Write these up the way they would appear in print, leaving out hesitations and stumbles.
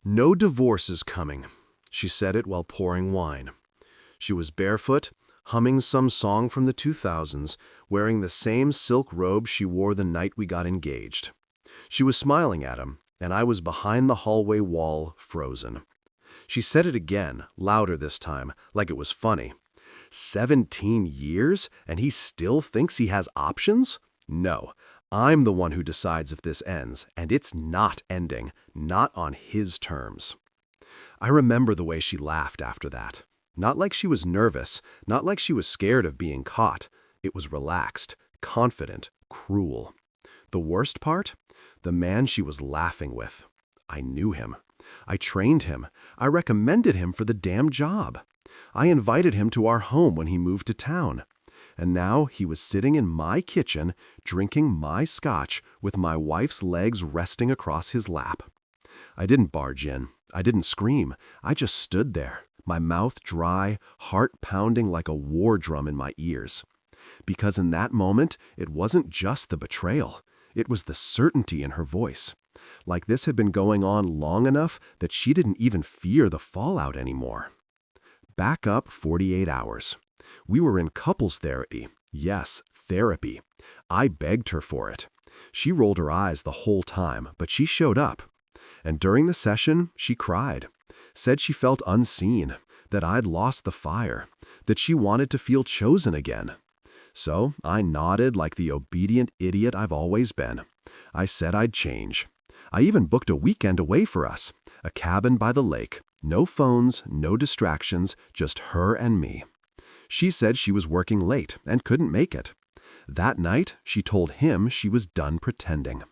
No divorce is coming, she said it while pouring wine. She was barefoot, humming some song from the 2000s, wearing the same silk robe she wore the night we got engaged. She was smiling at him, and I was behind the hallway wall, frozen. She said it again, louder this time, like it was funny. 17 years, and he still thinks he has options? No, I'm the one who decides if this ends, and it's not ending, not on his terms. I remember the way she laughed after that. Not like she was nervous, not like she was scared of being caught. It was relaxed, confident, cruel. The worst part? The man she was laughing with. I knew him. I trained him. I recommended him for the damn job. I invited him to our home when he moved to town. And now he was sitting in my kitchen, drinking my scotch with my wife's legs resting across his lap. I didn't barge in. I didn't scream. I just stood there, my mouth dry, heart pounding like a war drum in my ears. Because in that moment, it wasn't just the betrayal. It was the certainty in her voice. Like this had been going on long enough that she didn't even fear the fallout anymore. Back up 48 hours. We were in couples therapy. Yes, therapy. I begged her for it. She rolled her eyes the whole time, but she showed up. And during the session, she cried. Said she felt unseen, that I'd lost the fire, that she wanted to feel chosen again. So I nodded like the obedient idiot I've always been. I said I'd change. I even booked a weekend away for us, a cabin by the lake. No phones, no distractions, just her and me. She said she was working late and couldn't make it. That night, she told him she was done pretending.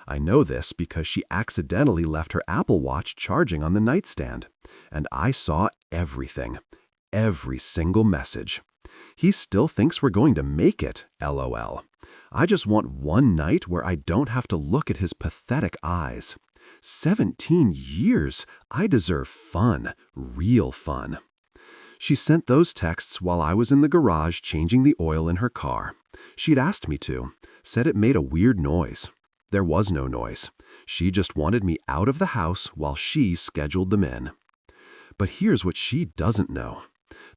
I know this because she accidentally left her Apple Watch charging on the nightstand, and I saw everything, every single message. He still thinks we're going to make it, LOL. I just want one night where I don't have to look at his pathetic eyes. 17 years! I deserve fun, real fun. She sent those texts while I was in the garage changing the oil in her car. She'd asked me to, said it made a weird noise. There was no noise. She just wanted me out of the house while she scheduled them in. But here's what she doesn't know.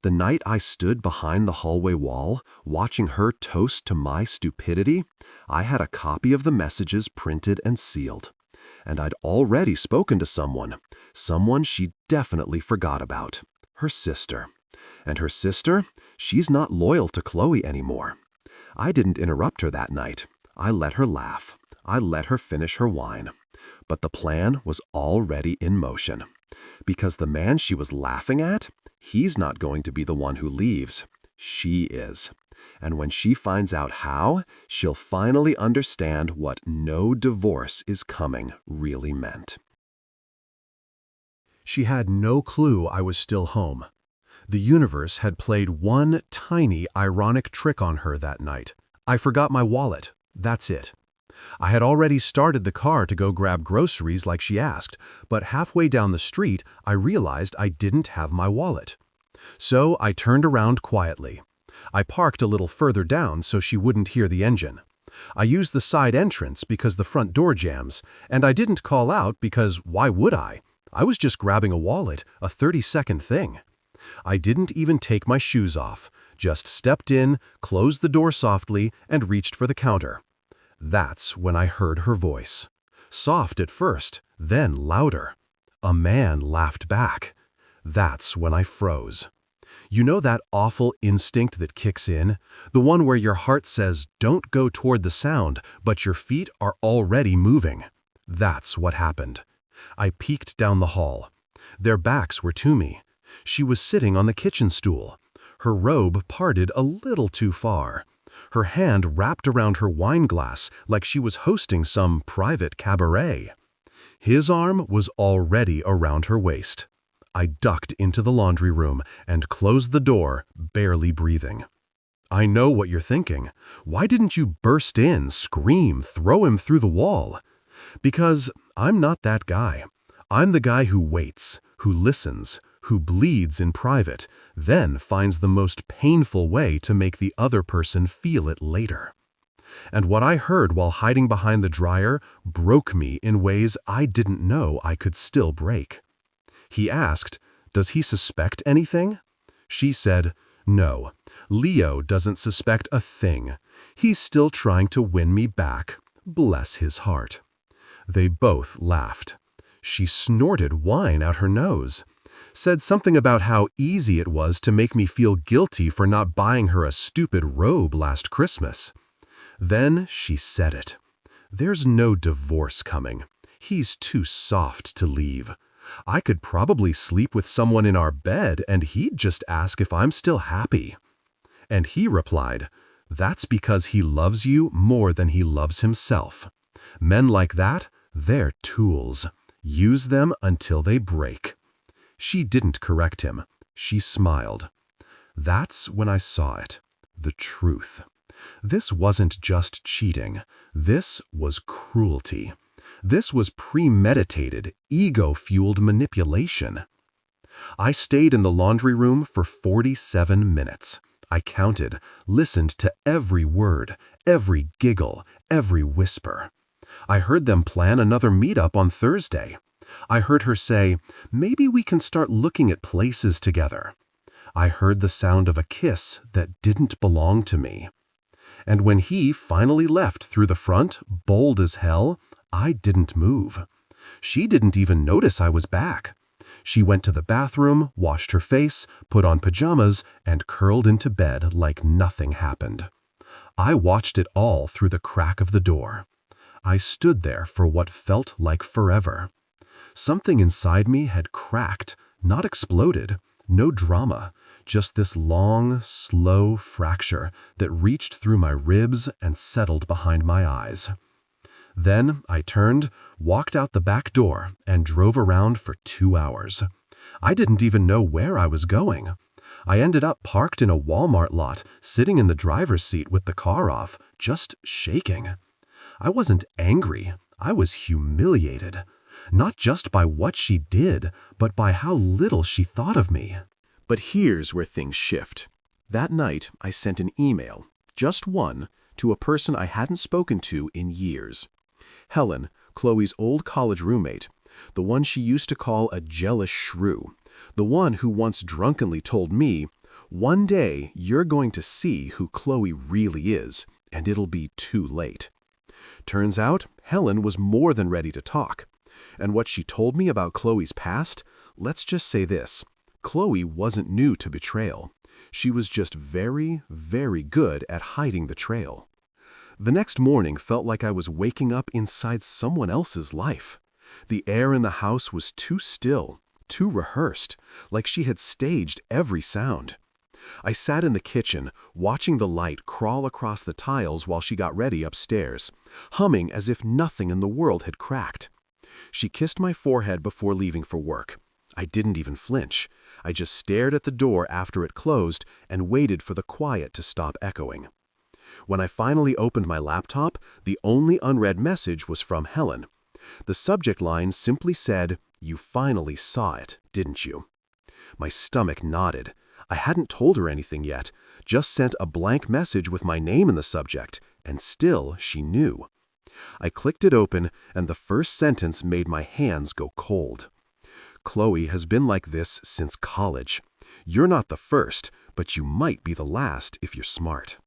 The night I stood behind the hallway wall, watching her toast to my stupidity, I had a copy of the messages printed and sealed. And I'd already spoken to someone she definitely forgot about, her sister. And her sister, she's not loyal to Chloe anymore. I didn't interrupt her that night. I let her laugh. I let her finish her wine. But the plan was already in motion. Because the man she was laughing at, he's not going to be the one who leaves. She is. And when she finds out how, she'll finally understand what no divorce is coming really meant. She had no clue I was still home. The universe had played one tiny, ironic trick on her that night. I forgot my wallet. That's it. I had already started the car to go grab groceries like she asked, but halfway down the street, I realized I didn't have my wallet. So I turned around quietly. I parked a little further down so she wouldn't hear the engine. I used the side entrance because the front door jams, and I didn't call out because why would I? I was just grabbing a wallet, a 30-second thing. I didn't even take my shoes off, just stepped in, closed the door softly, and reached for the counter. That's when I heard her voice. Soft at first, then louder. A man laughed back. That's when I froze. You know that awful instinct that kicks in? The one where your heart says, don't go toward the sound, but your feet are already moving. That's what happened. I peeked down the hall. Their backs were to me. She was sitting on the kitchen stool. Her robe parted a little too far. Her hand wrapped around her wine glass like she was hosting some private cabaret. His arm was already around her waist. I ducked into the laundry room and closed the door, barely breathing. I know what you're thinking. Why didn't you burst in, scream, throw him through the wall? Because I'm not that guy. I'm the guy who waits, who listens, who bleeds in private, then finds the most painful way to make the other person feel it later. And what I heard while hiding behind the dryer broke me in ways I didn't know I could still break. He asked, "Does he suspect anything?" She said, "No, Leo doesn't suspect a thing. He's still trying to win me back. Bless his heart." They both laughed. She snorted wine out her nose, said something about how easy it was to make me feel guilty for not buying her a stupid robe last Christmas. Then she said it. "There's no divorce coming. He's too soft to leave. I could probably sleep with someone in our bed and he'd just ask if I'm still happy." And he replied, "That's because he loves you more than he loves himself. Men like that, they're tools. Use them until they break." She didn't correct him. She smiled. That's when I saw it. The truth. This wasn't just cheating. This was cruelty. This was premeditated, ego-fueled manipulation. I stayed in the laundry room for 47 minutes. I counted, listened to every word, every giggle, every whisper. I heard them plan another meetup on Thursday. I heard her say, "Maybe we can start looking at places together." I heard the sound of a kiss that didn't belong to me. And when he finally left through the front, bold as hell, I didn't move. She didn't even notice I was back. She went to the bathroom, washed her face, put on pajamas, and curled into bed like nothing happened. I watched it all through the crack of the door. I stood there for what felt like forever. Something inside me had cracked, not exploded, no drama, just this long, slow fracture that reached through my ribs and settled behind my eyes. Then I turned, walked out the back door, and drove around for 2 hours. I didn't even know where I was going. I ended up parked in a Walmart lot, sitting in the driver's seat with the car off, just shaking. I wasn't angry. I was humiliated. Not just by what she did, but by how little she thought of me. But here's where things shift. That night, I sent an email, just one, to a person I hadn't spoken to in years. Helen, Chloe's old college roommate, the one she used to call a jealous shrew, the one who once drunkenly told me, "One day you're going to see who Chloe really is, and it'll be too late." Turns out, Helen was more than ready to talk. And what she told me about Chloe's past, let's just say this. Chloe wasn't new to betrayal. She was just very, very good at hiding the trail. The next morning felt like I was waking up inside someone else's life. The air in the house was too still, too rehearsed, like she had staged every sound. I sat in the kitchen, watching the light crawl across the tiles while she got ready upstairs, humming as if nothing in the world had cracked. She kissed my forehead before leaving for work. I didn't even flinch. I just stared at the door after it closed and waited for the quiet to stop echoing. When I finally opened my laptop, the only unread message was from Helen. The subject line simply said, "You finally saw it, didn't you?" My stomach knotted. I hadn't told her anything yet, just sent a blank message with my name in the subject, and still she knew. I clicked it open, and the first sentence made my hands go cold. "Chloe has been like this since college. You're not the first, but you might be the last if you're smart."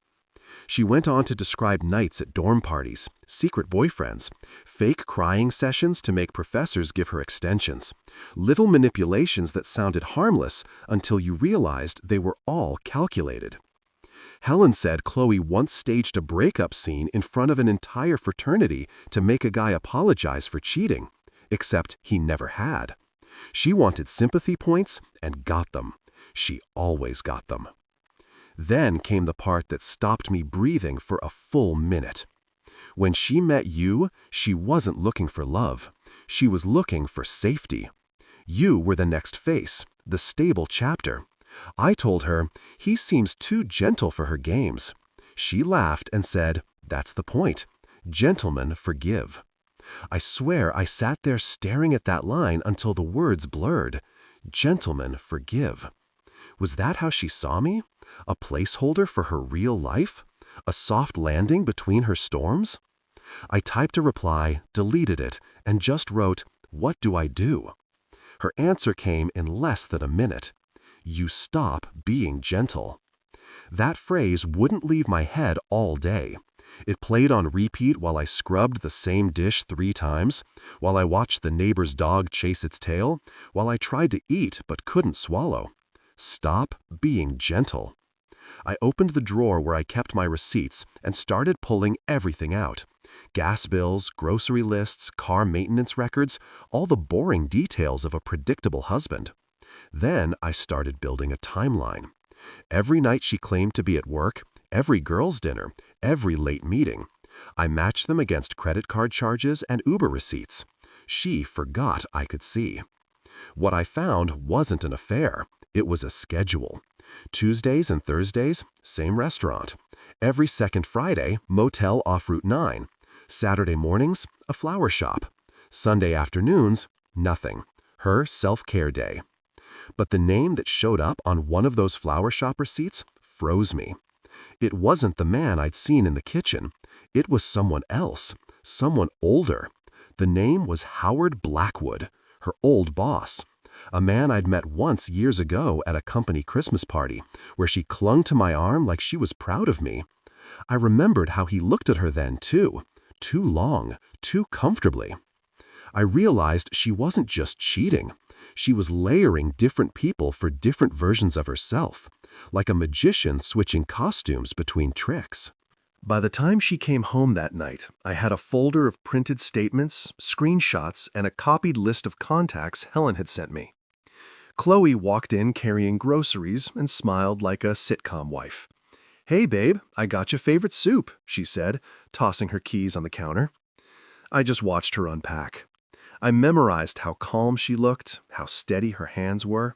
She went on to describe nights at dorm parties, secret boyfriends, fake crying sessions to make professors give her extensions, little manipulations that sounded harmless until you realized they were all calculated. Helen said Chloe once staged a breakup scene in front of an entire fraternity to make a guy apologize for cheating, except he never had. She wanted sympathy points and got them. She always got them. Then came the part that stopped me breathing for a full minute. When she met you, she wasn't looking for love. She was looking for safety. You were the next face, the stable chapter. I told her, "He seems too gentle for her games." She laughed and said, "That's the point. Gentlemen forgive." I swear I sat there staring at that line until the words blurred. Gentlemen forgive. Was that how she saw me? A placeholder for her real life? A soft landing between her storms? I typed a reply, deleted it, and just wrote, "What do I do?" Her answer came in less than a minute. "You stop being gentle." That phrase wouldn't leave my head all day. It played on repeat while I scrubbed the same dish 3 times, while I watched the neighbor's dog chase its tail, while I tried to eat but couldn't swallow. Stop being gentle. I opened the drawer where I kept my receipts and started pulling everything out. Gas bills, grocery lists, car maintenance records, all the boring details of a predictable husband. Then I started building a timeline. Every night she claimed to be at work, every girls' dinner, every late meeting. I matched them against credit card charges and Uber receipts. She forgot I could see. What I found wasn't an affair. It was a schedule. Tuesdays and Thursdays, same restaurant. Every second Friday, motel off Route 9. Saturday mornings, a flower shop. Sunday afternoons, nothing. Her self-care day. But the name that showed up on one of those flower shop receipts froze me. It wasn't the man I'd seen in the kitchen. It was someone else, someone older. The name was Howard Blackwood, her old boss. A man I'd met once years ago at a company Christmas party, where she clung to my arm like she was proud of me. I remembered how he looked at her then, too. Too long, too comfortably. I realized she wasn't just cheating. She was layering different people for different versions of herself, like a magician switching costumes between tricks. By the time she came home that night, I had a folder of printed statements, screenshots, and a copied list of contacts Helen had sent me. Chloe walked in carrying groceries and smiled like a sitcom wife. "Hey, babe, I got your favorite soup," she said, tossing her keys on the counter. I just watched her unpack. I memorized how calm she looked, how steady her hands were.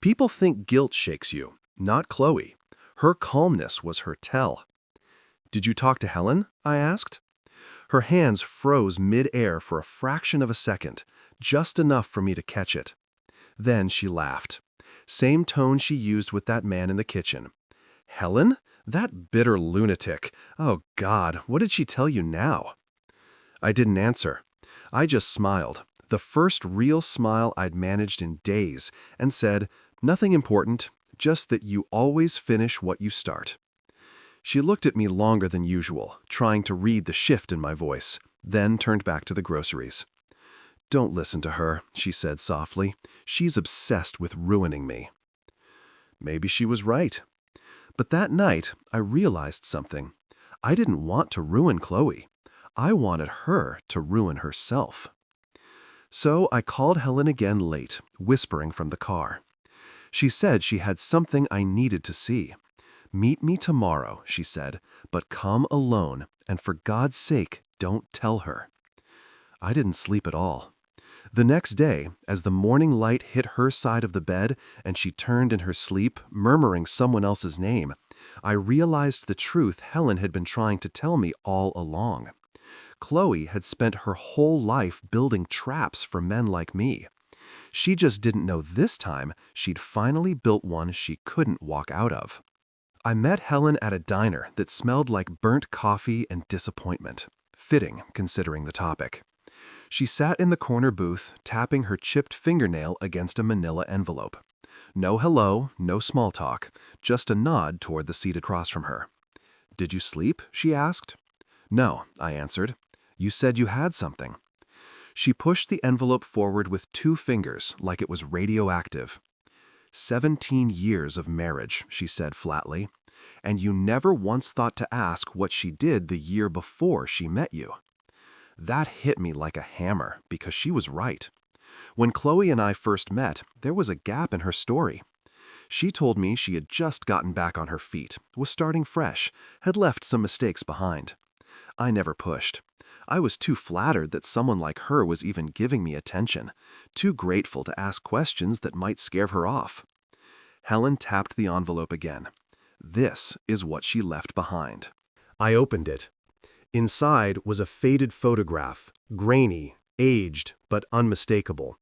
People think guilt shakes you, not Chloe. Her calmness was her tell. "Did you talk to Helen?" I asked. Her hands froze mid-air for a fraction of a second, just enough for me to catch it. Then she laughed. Same tone she used with that man in the kitchen. "Helen? That bitter lunatic. Oh, God, what did she tell you now?" I didn't answer. I just smiled, the first real smile I'd managed in days, and said, "Nothing important, just that you always finish what you start." She looked at me longer than usual, trying to read the shift in my voice, then turned back to the groceries. "Don't listen to her," she said softly. "She's obsessed with ruining me." Maybe she was right. But that night, I realized something. I didn't want to ruin Chloe. I wanted her to ruin herself. So I called Helen again late, whispering from the car. She said she had something I needed to see. "Meet me tomorrow," she said, "but come alone, and for God's sake, don't tell her." I didn't sleep at all. The next day, as the morning light hit her side of the bed and she turned in her sleep, murmuring someone else's name, I realized the truth Helen had been trying to tell me all along. Chloe had spent her whole life building traps for men like me. She just didn't know this time she'd finally built one she couldn't walk out of. I met Helen at a diner that smelled like burnt coffee and disappointment. Fitting, considering the topic. She sat in the corner booth, tapping her chipped fingernail against a manila envelope. No hello, no small talk, just a nod toward the seat across from her. "Did you sleep?" she asked. "No," I answered. "You said you had something." She pushed the envelope forward with 2 fingers, like it was radioactive. 17 years of marriage," she said flatly. "And you never once thought to ask what she did the year before she met you." That hit me like a hammer, because she was right. When Chloe and I first met, there was a gap in her story. She told me she had just gotten back on her feet, was starting fresh, had left some mistakes behind. I never pushed. I was too flattered that someone like her was even giving me attention, too grateful to ask questions that might scare her off. Helen tapped the envelope again. This is what she left behind. I opened it. Inside was a faded photograph, grainy, aged, but unmistakable.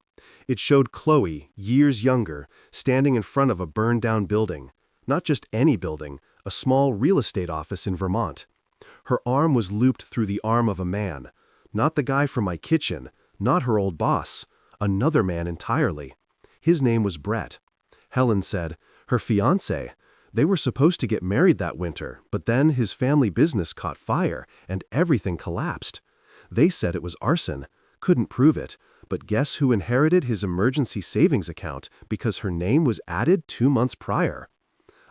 It showed Chloe, years younger, standing in front of a burned-down building. Not just any building, a small real estate office in Vermont. Her arm was looped through the arm of a man, not the guy from my kitchen, not her old boss, another man entirely. His name was Brett. Helen said, her fiancé. They were supposed to get married that winter, but then his family business caught fire and everything collapsed. They said it was arson, couldn't prove it, but guess who inherited his emergency savings account because her name was added 2 months prior?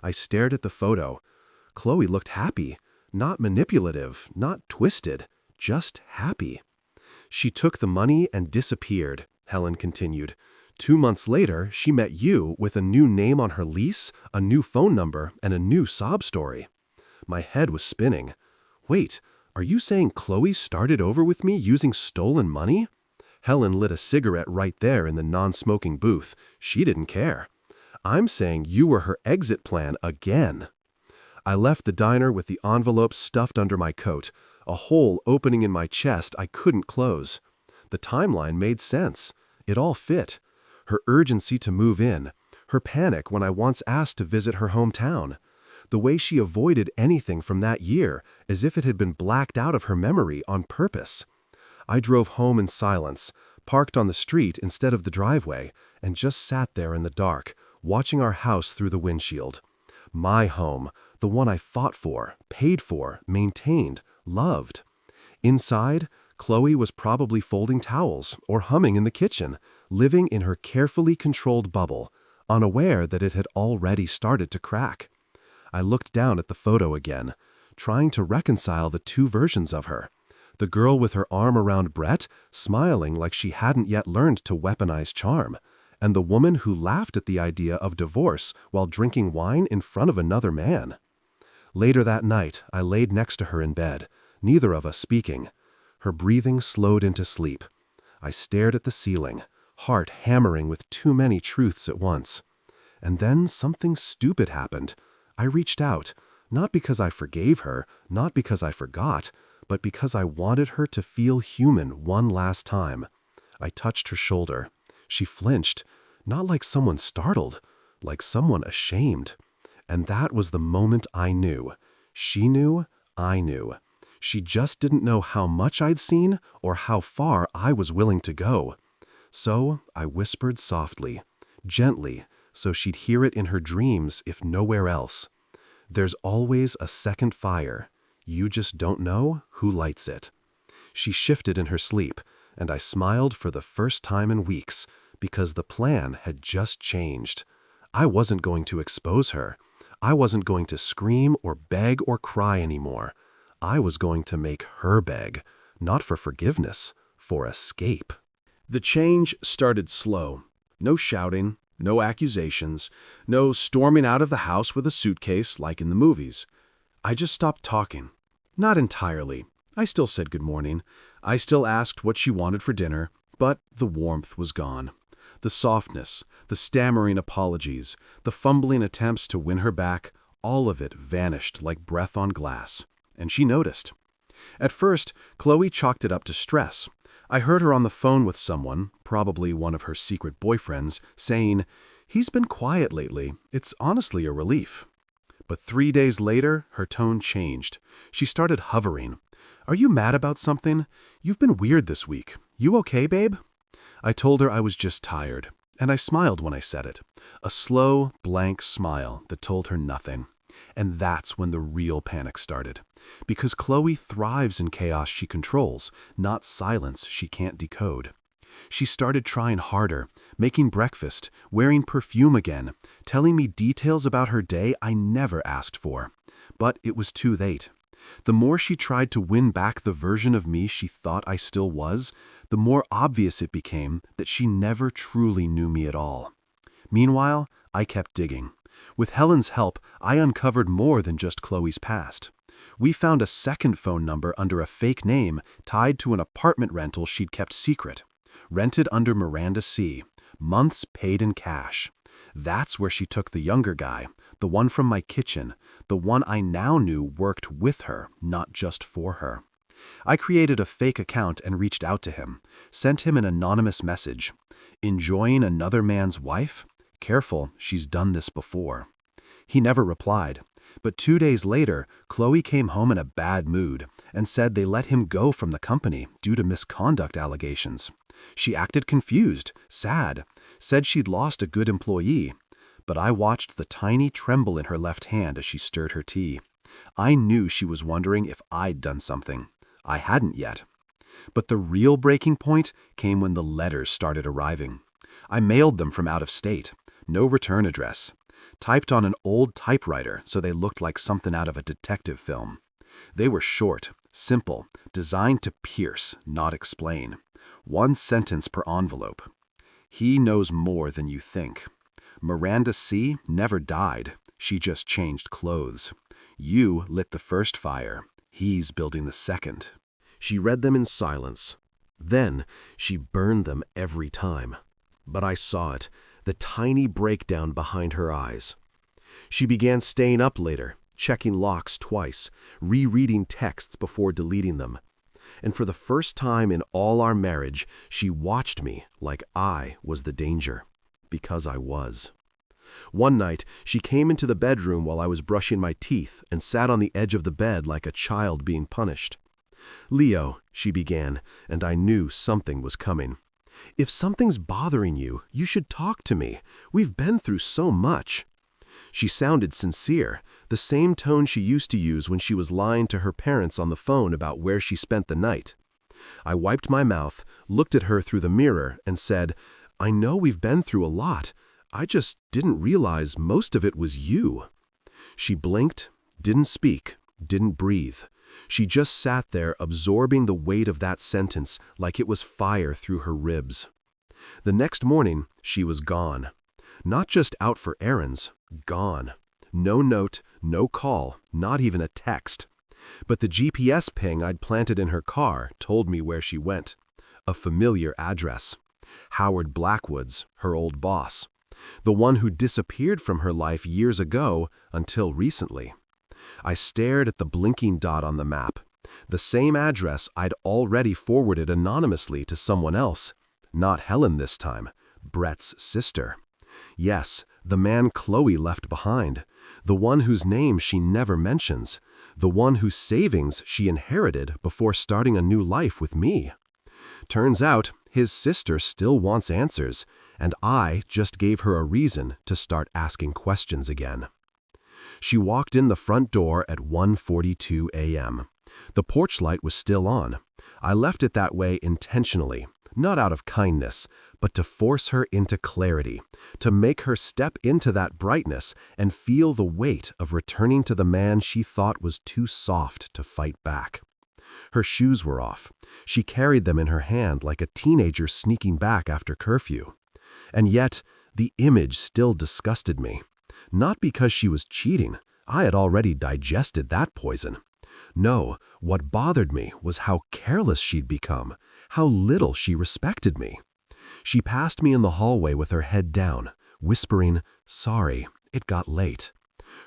I stared at the photo. Chloe looked happy, not manipulative, not twisted, just happy. She took the money and disappeared, Helen continued. 2 months later, she met you with a new name on her lease, a new phone number, and a new sob story. My head was spinning. Wait, are you saying Chloe started over with me using stolen money? Helen lit a cigarette right there in the non-smoking booth. She didn't care. I'm saying you were her exit plan again. I left the diner with the envelope stuffed under my coat, a hole opening in my chest I couldn't close. The timeline made sense. It all fit. Her urgency to move in, her panic when I once asked to visit her hometown, the way she avoided anything from that year as if it had been blacked out of her memory on purpose. I drove home in silence, parked on the street instead of the driveway, and just sat there in the dark, watching our house through the windshield. My home, the one I fought for, paid for, maintained, loved. Inside, Chloe was probably folding towels or humming in the kitchen, living in her carefully controlled bubble, unaware that it had already started to crack. I looked down at the photo again, trying to reconcile the two versions of her. The girl with her arm around Brett, smiling like she hadn't yet learned to weaponize charm, and the woman who laughed at the idea of divorce while drinking wine in front of another man. Later that night, I laid next to her in bed, neither of us speaking. Her breathing slowed into sleep. I stared at the ceiling, heart hammering with too many truths at once. And then something stupid happened. I reached out, not because I forgave her, not because I forgot, but because I wanted her to feel human one last time. I touched her shoulder. She flinched, not like someone startled, like someone ashamed. And that was the moment I knew. She knew, I knew. She just didn't know how much I'd seen or how far I was willing to go. So I whispered softly, gently, so she'd hear it in her dreams if nowhere else. There's always a second fire. You just don't know who lights it. She shifted in her sleep, and I smiled for the first time in weeks, because the plan had just changed. I wasn't going to expose her. I wasn't going to scream or beg or cry anymore. I was going to make her beg, not for forgiveness, for escape. The change started slow. No shouting, no accusations, no storming out of the house with a suitcase like in the movies. I just stopped talking. Not entirely. I still said good morning. I still asked what she wanted for dinner, but the warmth was gone. The softness, the stammering apologies, the fumbling attempts to win her back, all of it vanished like breath on glass. And she noticed. At first, Chloe chalked it up to stress. I heard her on the phone with someone, probably one of her secret boyfriends, saying, "He's been quiet lately. It's honestly a relief." But 3 days later, her tone changed. She started hovering. "Are you mad about something? You've been weird this week. You okay, babe?" I told her I was just tired, and I smiled when I said it. A slow, blank smile that told her nothing. And that's when the real panic started. Because Chloe thrives in chaos she controls, not silence she can't decode. She started trying harder, making breakfast, wearing perfume again, telling me details about her day I never asked for. But it was too late. The more she tried to win back the version of me she thought I still was, the more obvious it became that she never truly knew me at all. Meanwhile, I kept digging. With Helen's help, I uncovered more than just Chloe's past. We found a second phone number under a fake name tied to an apartment rental she'd kept secret. Rented under Miranda C. Months paid in cash. That's where she took the younger guy, the one from my kitchen, the one I now knew worked with her, not just for her. I created a fake account and reached out to him, sent him an anonymous message. "Enjoying another man's wife? Careful, she's done this before." He never replied. But 2 days later, Chloe came home in a bad mood and said they let him go from the company due to misconduct allegations. She acted confused, sad, said she'd lost a good employee. But I watched the tiny tremble in her left hand as she stirred her tea. I knew she was wondering if I'd done something. I hadn't yet. But the real breaking point came when the letters started arriving. I mailed them from out of state. No return address. Typed on an old typewriter so they looked like something out of a detective film. They were short, simple, designed to pierce, not explain. 1 sentence per envelope. He knows more than you think. Miranda C. never died. She just changed clothes. You lit the first fire. He's building the second. She read them in silence. Then she burned them every time. But I saw it, the tiny breakdown behind her eyes. She began staying up later, checking locks twice, rereading texts before deleting them. And for the first time in all our marriage, she watched me like I was the danger. Because I was. One night, she came into the bedroom while I was brushing my teeth and sat on the edge of the bed like a child being punished. "Leo," she began, and I knew something was coming. "If something's bothering you, you should talk to me. We've been through so much." She sounded sincere, the same tone she used to use when she was lying to her parents on the phone about where she spent the night. I wiped my mouth, looked at her through the mirror, and said, "I know we've been through a lot. I just didn't realize most of it was you." She blinked, didn't speak, didn't breathe. She just sat there absorbing the weight of that sentence like it was fire through her ribs. The next morning, she was gone. Not just out for errands, gone. No note, no call, not even a text. But the GPS ping I'd planted in her car told me where she went. A familiar address. Howard Blackwood's, her old boss. The one who disappeared from her life years ago until recently. I stared at the blinking dot on the map. The same address I'd already forwarded anonymously to someone else. Not Helen this time, Brett's sister. Yes, the man Chloe left behind. The one whose name she never mentions. The one whose savings she inherited before starting a new life with me. Turns out, his sister still wants answers, and I just gave her a reason to start asking questions again. She walked in the front door at 1:42 a.m. The porch light was still on. I left it that way intentionally, not out of kindness, but to force her into clarity, to make her step into that brightness and feel the weight of returning to the man she thought was too soft to fight back. Her shoes were off. She carried them in her hand like a teenager sneaking back after curfew. And yet, the image still disgusted me. Not because she was cheating. I had already digested that poison. No, what bothered me was how careless she'd become, how little she respected me. She passed me in the hallway with her head down, whispering, "Sorry, it got late."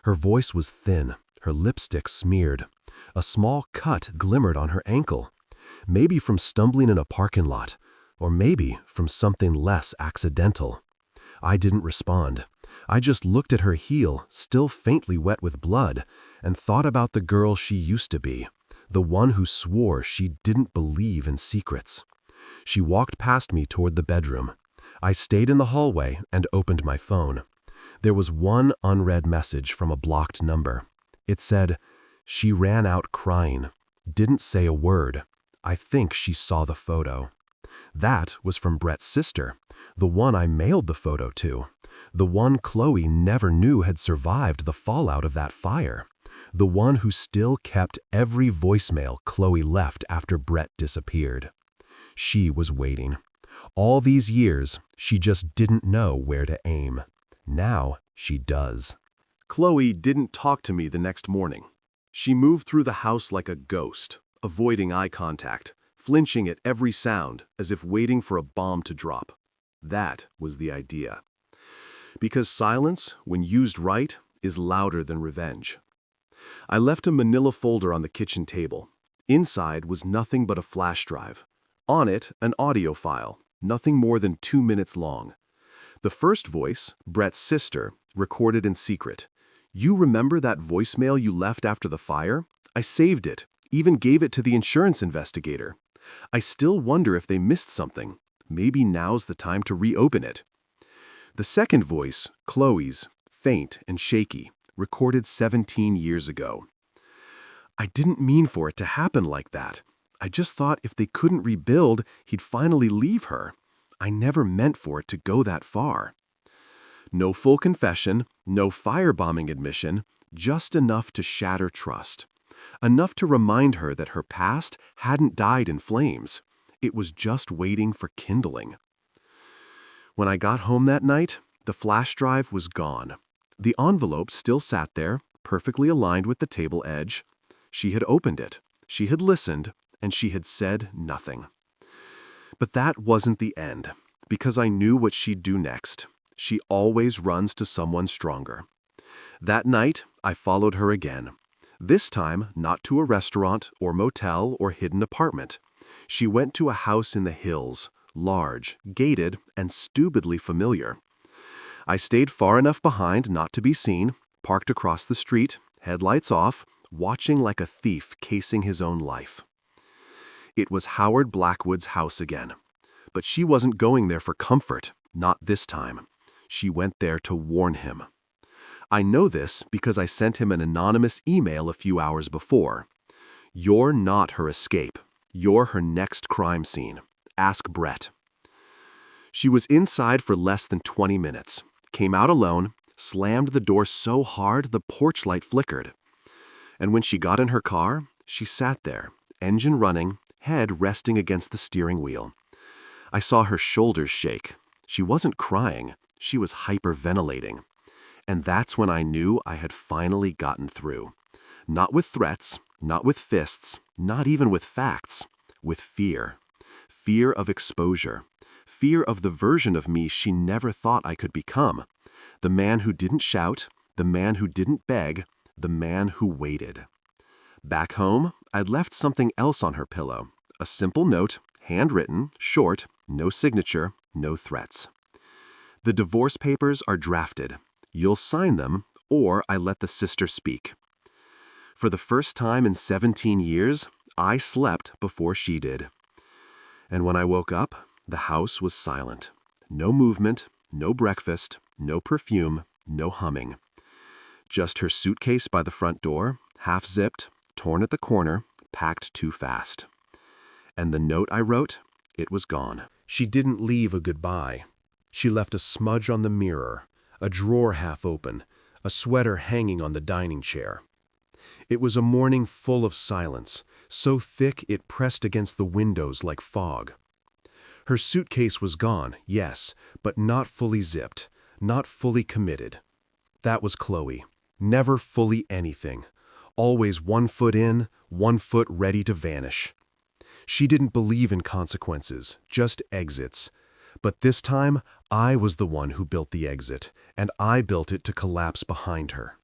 Her voice was thin, her lipstick smeared. A small cut glimmered on her ankle. Maybe from stumbling in a parking lot, or maybe from something less accidental. I didn't respond. I just looked at her heel, still faintly wet with blood, and thought about the girl she used to be, the one who swore she didn't believe in secrets. She walked past me toward the bedroom. I stayed in the hallway and opened my phone. There was one unread message from a blocked number. It said, "She ran out crying. Didn't say a word. I think she saw the photo." That was from Brett's sister, the one I mailed the photo to, the one Chloe never knew had survived the fallout of that fire, the one who still kept every voicemail Chloe left after Brett disappeared. She was waiting. All these years, she just didn't know where to aim. Now she does. Chloe didn't talk to me the next morning. She moved through the house like a ghost, avoiding eye contact, flinching at every sound as if waiting for a bomb to drop. That was the idea. Because silence, when used right, is louder than revenge. I left a manila folder on the kitchen table. Inside was nothing but a flash drive. On it, an audio file, nothing more than 2 minutes long. The first voice, Brett's sister, recorded in secret. You remember that voicemail you left after the fire? I saved it, even gave it to the insurance investigator. I still wonder if they missed something. Maybe now's the time to reopen it." The second voice, Chloe's, faint and shaky, recorded 17 years ago. "I didn't mean for it to happen like that. I just thought if they couldn't rebuild, he'd finally leave her. I never meant for it to go that far." No full confession, no firebombing admission, just enough to shatter trust. Enough to remind her that her past hadn't died in flames. It was just waiting for kindling. When I got home that night, the flash drive was gone. The envelope still sat there, perfectly aligned with the table edge. She had opened it, she had listened, and she had said nothing. But that wasn't the end, because I knew what she'd do next. She always runs to someone stronger. That night, I followed her again. This time, not to a restaurant or motel or hidden apartment. She went to a house in the hills, large, gated, and stupidly familiar. I stayed far enough behind not to be seen, parked across the street, headlights off, watching like a thief casing his own life. It was Howard Blackwood's house again. But she wasn't going there for comfort, not this time. She went there to warn him. I know this because I sent him an anonymous email a few hours before. "You're not her escape. You're her next crime scene. Ask Brett." She was inside for less than 20 minutes, came out alone, slammed the door so hard the porch light flickered. And when she got in her car, she sat there, engine running, head resting against the steering wheel. I saw her shoulders shake. She wasn't crying, she was hyperventilating. And that's when I knew I had finally gotten through. Not with threats, not with fists, not even with facts, with fear. Fear of exposure. Fear of the version of me she never thought I could become. The man who didn't shout, the man who didn't beg, the man who waited. Back home, I'd left something else on her pillow. A simple note, handwritten, short, no signature, no threats. "The divorce papers are drafted. You'll sign them, or I let the sister speak." For the first time in 17 years, I slept before she did. And when I woke up, the house was silent. No movement, no breakfast, no perfume, no humming. Just her suitcase by the front door, half-zipped, torn at the corner, packed too fast. And the note I wrote, it was gone. She didn't leave a goodbye. She left a smudge on the mirror, a drawer half open, a sweater hanging on the dining chair. It was a morning full of silence, so thick it pressed against the windows like fog. Her suitcase was gone, yes, but not fully zipped, not fully committed. That was Chloe. Never fully anything. Always 1 foot in, 1 foot ready to vanish. She didn't believe in consequences, just exits. But this time, I was the one who built the exit, and I built it to collapse behind her.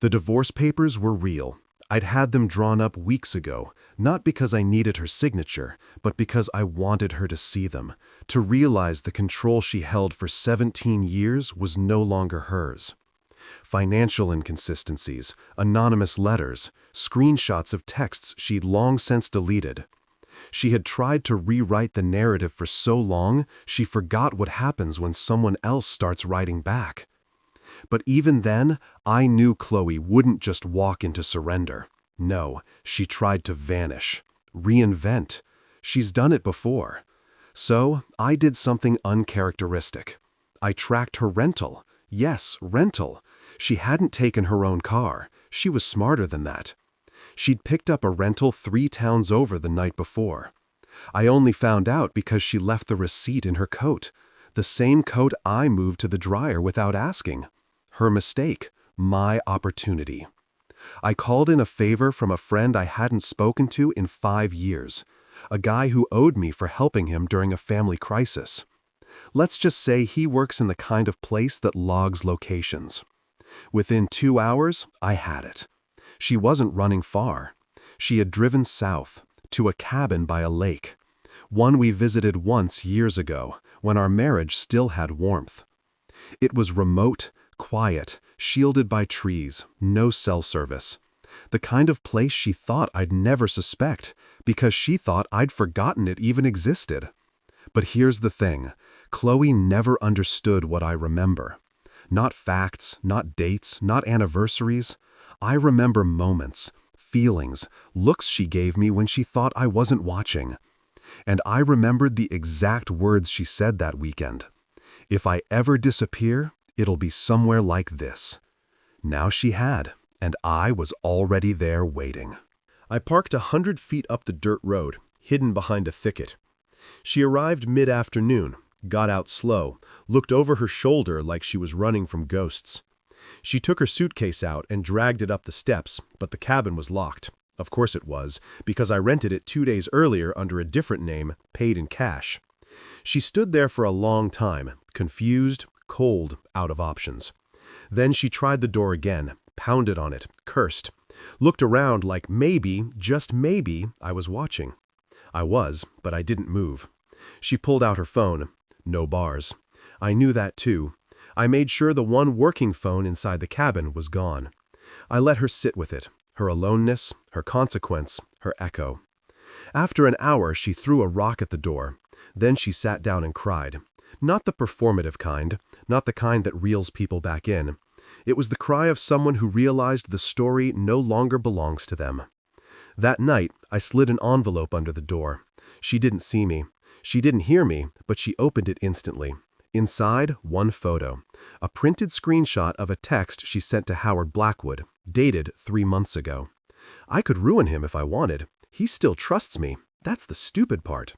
The divorce papers were real. I'd had them drawn up weeks ago, not because I needed her signature, but because I wanted her to see them, to realize the control she held for 17 years was no longer hers. Financial inconsistencies, anonymous letters, screenshots of texts she'd long since deleted. She had tried to rewrite the narrative for so long, she forgot what happens when someone else starts writing back. But even then, I knew Chloe wouldn't just walk into surrender. No, she tried to vanish, reinvent. She's done it before. So I did something uncharacteristic. I tracked her rental. Yes, rental. She hadn't taken her own car. She was smarter than that. She'd picked up a rental 3 towns over the night before. I only found out because she left the receipt in her coat. The same coat I moved to the dryer without asking. Her mistake. My opportunity. I called in a favor from a friend I hadn't spoken to in 5 years. A guy who owed me for helping him during a family crisis. Let's just say he works in the kind of place that logs locations. Within 2 hours, I had it. She wasn't running far. She had driven south, to a cabin by a lake. One we visited once years ago, when our marriage still had warmth. It was remote, Quiet, shielded by trees, no cell service. The kind of place she thought I'd never suspect, because she thought I'd forgotten it even existed. But here's the thing, Chloe never understood what I remember. Not facts, not dates, not anniversaries. I remember moments, feelings, looks she gave me when she thought I wasn't watching. And I remembered the exact words she said that weekend. If I ever disappear, it'll be somewhere like this. Now she had, and I was already there waiting. I parked 100 feet up the dirt road, hidden behind a thicket. She arrived mid-afternoon, got out slow, looked over her shoulder like she was running from ghosts. She took her suitcase out and dragged it up the steps, but the cabin was locked. Of course it was, because I rented it 2 days earlier under a different name, paid in cash. She stood there for a long time, confused, cold, out of options. Then she tried the door again, pounded on it, cursed. Looked around like maybe, just maybe, I was watching. I was, but I didn't move. She pulled out her phone. No bars. I knew that too. I made sure the one working phone inside the cabin was gone. I let her sit with it, her aloneness, her consequence, her echo. After an hour, she threw a rock at the door. Then she sat down and cried. Not the performative kind, not the kind that reels people back in. It was the cry of someone who realized the story no longer belongs to them. That night, I slid an envelope under the door. She didn't see me. She didn't hear me, but she opened it instantly. Inside, one photo. A printed screenshot of a text she sent to Howard Blackwood, dated 3 months ago. I could ruin him if I wanted. He still trusts me. That's the stupid part.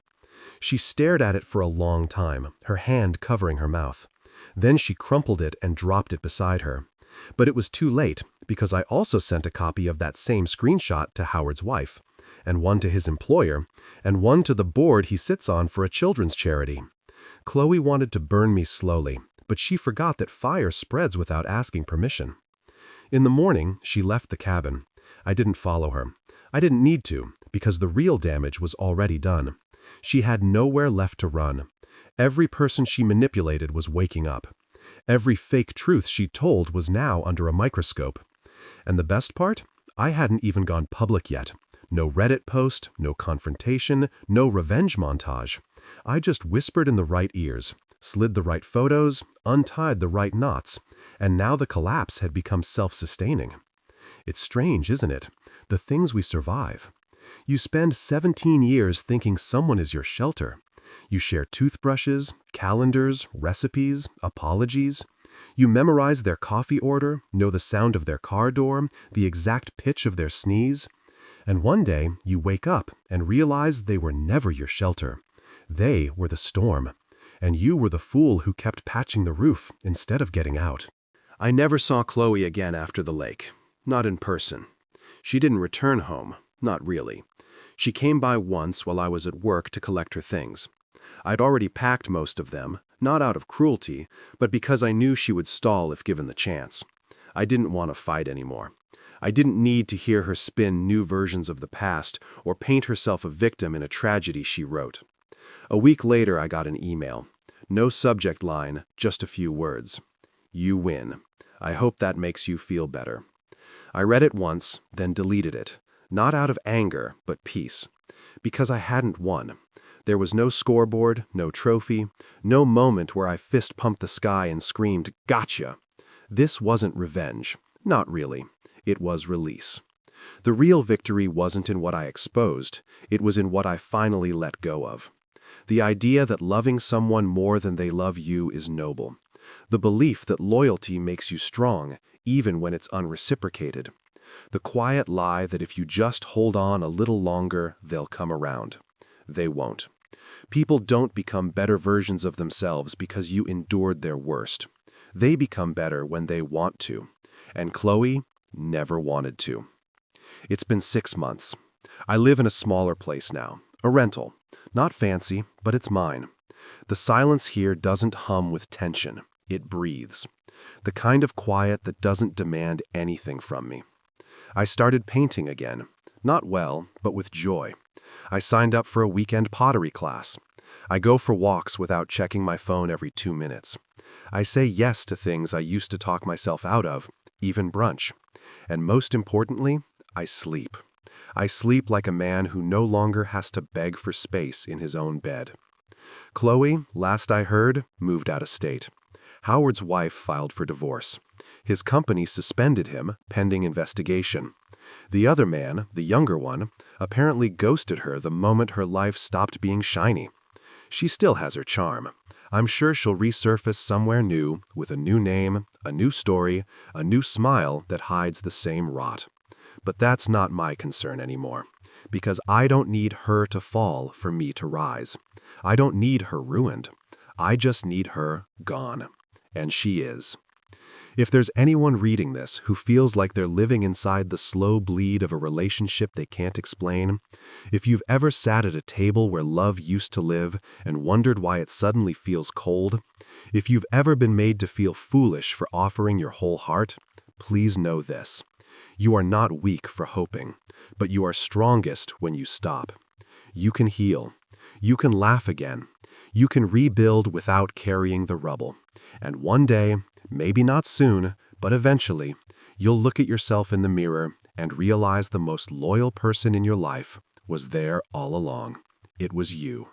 She stared at it for a long time, her hand covering her mouth. Then she crumpled it and dropped it beside her. But it was too late, because I also sent a copy of that same screenshot to Howard's wife, and one to his employer, and one to the board he sits on for a children's charity. Chloe wanted to burn me slowly, but she forgot that fire spreads without asking permission. In the morning, she left the cabin. I didn't follow her. I didn't need to, because the real damage was already done. She had nowhere left to run. Every person she manipulated was waking up. Every fake truth she told was now under a microscope. And the best part? I hadn't even gone public yet. No Reddit post, no confrontation, no revenge montage. I just whispered in the right ears, slid the right photos, untied the right knots, and now the collapse had become self-sustaining. It's strange, isn't it? The things we survive. You spend 17 years thinking someone is your shelter. You share toothbrushes, calendars, recipes, apologies. You memorize their coffee order, know the sound of their car door, the exact pitch of their sneeze. And one day, you wake up and realize they were never your shelter. They were the storm. And you were the fool who kept patching the roof instead of getting out. I never saw Chloe again after the lake. Not in person. She didn't return home. Not really. She came by once while I was at work to collect her things. I'd already packed most of them, not out of cruelty, but because I knew she would stall if given the chance. I didn't want to fight anymore. I didn't need to hear her spin new versions of the past or paint herself a victim in a tragedy she wrote. A week later, I got an email. No subject line, just a few words. You win. I hope that makes you feel better. I read it once, then deleted it. Not out of anger, but peace. Because I hadn't won. There was no scoreboard, no trophy, no moment where I fist-pumped the sky and screamed, "Gotcha!" This wasn't revenge. Not really. It was release. The real victory wasn't in what I exposed. It was in what I finally let go of. The idea that loving someone more than they love you is noble. The belief that loyalty makes you strong, even when it's unreciprocated. The quiet lie that if you just hold on a little longer, they'll come around. They won't. People don't become better versions of themselves because you endured their worst. They become better when they want to. And Chloe never wanted to. It's been 6 months. I live in a smaller place now, a rental. Not fancy, but it's mine. The silence here doesn't hum with tension. It breathes. The kind of quiet that doesn't demand anything from me. I started painting again. Not well, but with joy. I signed up for a weekend pottery class. I go for walks without checking my phone every 2 minutes. I say yes to things I used to talk myself out of, even brunch. And most importantly, I sleep. I sleep like a man who no longer has to beg for space in his own bed. Chloe, last I heard, moved out of state. Howard's wife filed for divorce. His company suspended him, pending investigation. The other man, the younger one, apparently ghosted her the moment her life stopped being shiny. She still has her charm. I'm sure she'll resurface somewhere new, with a new name, a new story, a new smile that hides the same rot. But that's not my concern anymore, because I don't need her to fall for me to rise. I don't need her ruined. I just need her gone. And she is. If there's anyone reading this who feels like they're living inside the slow bleed of a relationship they can't explain, if you've ever sat at a table where love used to live and wondered why it suddenly feels cold, if you've ever been made to feel foolish for offering your whole heart, please know this. You are not weak for hoping, but you are strongest when you stop. You can heal. You can laugh again. You can rebuild without carrying the rubble. And one day, maybe not soon, but eventually, you'll look at yourself in the mirror and realize the most loyal person in your life was there all along. It was you.